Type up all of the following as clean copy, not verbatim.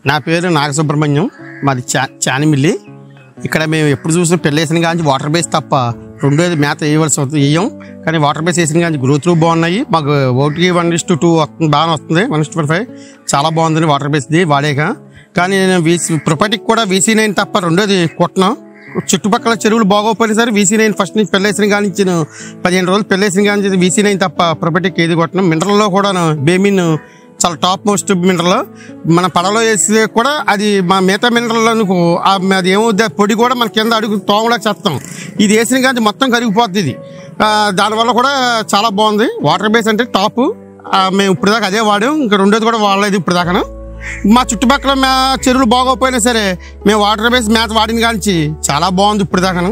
నా పేరు నాగసుబ్రహ్మణ్యం. మాది చానిమిల్లి. ఇక్కడ మేము ఎప్పుడు చూసినా పెళ్ళేసిన కానీ వాటర్ బేస్ తప్ప రెండోది మేత వేయం. కానీ వాటర్ బేస్ వేసిన కానీ గ్రోత్లు బాగున్నాయి. మాకు 1:1:2 వస్తుంది, బాగా వస్తుంది. 1:5 చాలా బాగుంది వాటర్ బేస్ది వాడేక. కానీ నేను ప్రొపర్టీకి కూడా VC9 తప్ప రెండోది కొట్టను. చుట్టుపక్కల చెరువులు బాగోపోయినా సరే VC9 ఫస్ట్ నుంచి పెళ్ళేసిన కానీ 15 రోజులు పెళ్ళేసిన కానీ VC9 తప్ప ప్రొపర్టీకి ఏది కొట్టను. మినరల్లో కూడా బేమిన్ చాలా టాప్ మోస్ట్ మినరల్. మన పడవలో వేస్తే కూడా అది మా మిగతా మినరల్ అది ఏమవుద్ది, పొడి కూడా మన కింద అడుగు తోమలా చేస్తాం. ఇది వేసిన కానీ మొత్తం కరిగిపోద్ది. ఇది దానివల్ల కూడా చాలా బాగుంది. వాటర్ బేస్ అంటే టాప్. మేము ఇప్పుడు దాకా అదే వాడాం, ఇంకా రెండోది కూడా వాడలేదు ఇప్పుడు దాకా. మా చుట్టుపక్కల చెరువులు బాగోపోయినా సరే మేము వాటర్ బేస్ మేత వాడిన కానీ చాలా బాగుంది ఇప్పుడు దాకా.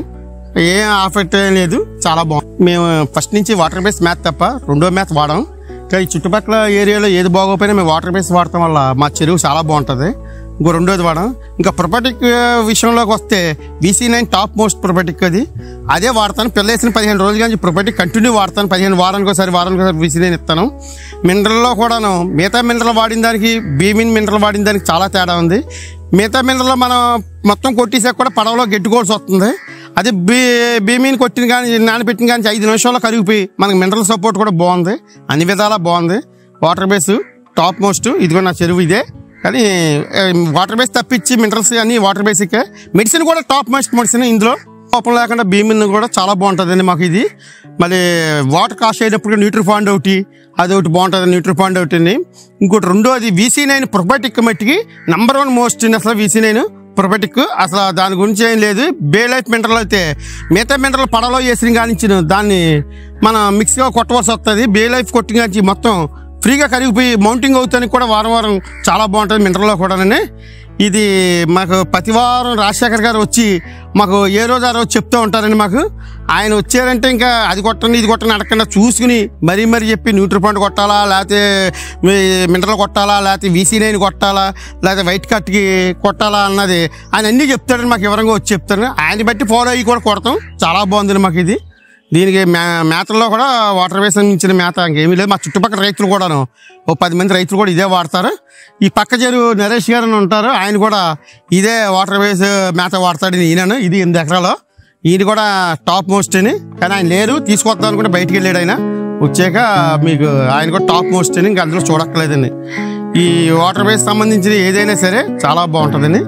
ఏం ఆఫెక్ట్ లేదు, చాలా బాగుంది. మేము ఫస్ట్ నుంచి వాటర్ బేస్ మేత తప్ప రెండో మేత వాడాం. కానీ చుట్టుపక్కల ఏరియాలో ఏది బాగోపోయినా మేము వాటర్ బేస్ వాడటం వల్ల మా చెరువు చాలా బాగుంటుంది. ఇంకో రెండోది వాడాం. ఇంకా ప్రొపర్టీక్ విషయంలోకి వస్తే VC9 టాప్ మోస్ట్ ప్రొపర్టీక్. అదే వాడతాను. పెళ్ళేసిన 15 రోజులు కానీ ప్రొపర్టీక్ కంటిన్యూ వాడతాను. 15 వారానికి ఒకసారి VC9 ఇస్తాను. మినరల్లో కూడాను మిగతా మినరల్ వాడిన దానికి బీమిన్ మినరల్ వాడిన దానికి చాలా తేడా ఉంది. మిగతా మినరల్ మనం మొత్తం కొట్టేసాక కూడా పడవలో గెట్టుకోవాల్సి వస్తుంది. అదే బీమీన్ కొట్టిన కానీ నానబెట్టిన కానీ 5 నిమిషాల్లో కరిగిపోయి మనకి మినరల్ సపోర్ట్ కూడా బాగుంది. అన్ని విధాలా బాగుంది. Water base top most. ఇదిగో నా చెరువు ఇదే. కానీ వాటర్ బేస్ తప్పించి మినరల్స్ అన్ని వాటర్ బేసిక్. మెడిసిన్ కూడా టాప్ మోస్ట్ మెడిసిన్. ఇందులో లోపం లేకుండా బీమిన్ కూడా చాలా బాగుంటుందండి మాకు ఇది. మళ్ళీ వాటర్ కాస్ట్ అయినప్పుడు న్యూట్రిఫాండ్ ఒకటి అది ఒకటి బాగుంటుంది. న్యూట్రిఫాండ్ ఒకటి. ఇంకోటి రెండోది VC9 ప్రొబయోటిక్ మట్టికి #1 మోస్ట్ అసలు VC9 ప్రొబయోటిక్. అసలు దాని గురించి ఏం లేదు. బే లైఫ్ మినరల్ అయితే మిగతా మినరల్ పడవలో వేసిన కానించిన దాన్ని మనం మిక్స్గా కొట్టవలసి వస్తుంది. బే లైఫ్ కొట్టిన కానీ మొత్తం ఫ్రీగా కరిగిపోయి మౌంటింగ్ అవుతానికి కూడా వారం చాలా బాగుంటుంది మినరల్లో కూడానే. ఇది మాకు ప్రతి వారం రాజశేఖర్ గారు వచ్చి మాకు ఏ రోజు ఆ రోజు చెప్తూ ఉంటారండి. మాకు ఆయన వచ్చారంటే ఇంకా అది కొట్టండి ఇది కొట్టండి అడగకుండా చూసుకుని మరీ చెప్పి న్యూట్రిఫాండ్ కొట్టాలా, లేకపోతే మినరల్ కొట్టాలా, లేకపోతే VC9 కొట్టాలా, లేకపోతే వైట్ కట్కి కొట్టాలా అన్నది ఆయన అన్నీ చెప్తాడని మాకు వివరంగా వచ్చి చెప్తాను. ఆయన బట్టి ఫాలో అయ్యి కూడా కొడతాం. చాలా బాగుంది మాకు ఇది. దీనికి మేతల్లో కూడా వాటర్ బేస్ ఇచ్చిన మేత ఇంకేమీ లేదు. మా చుట్టుపక్కల రైతులు కూడాను 10 మంది రైతులు కూడా ఇదే వాడతారు. ఈ పక్క చెరువు నరేష్ గారు ఉంటారు, ఆయన కూడా ఇదే వాటర్ బేస్ మేత వాడతాడు. ఈయన ఇది 8 ఎకరాలు. ఈయన కూడా టాప్ మోస్ట్ అని. కానీ ఆయన లేరు, తీసుకొద్దాం అనుకుంటే బయటికి వెళ్ళాడు. ఆయన వచ్చాక మీకు ఆయన కూడా టాప్ మోస్ట్ అని ఇంకా అందులో చూడక్కర్లేదండి. ఈ వాటర్ బేస్ సంబంధించిన ఏదైనా సరే చాలా బాగుంటుందండి.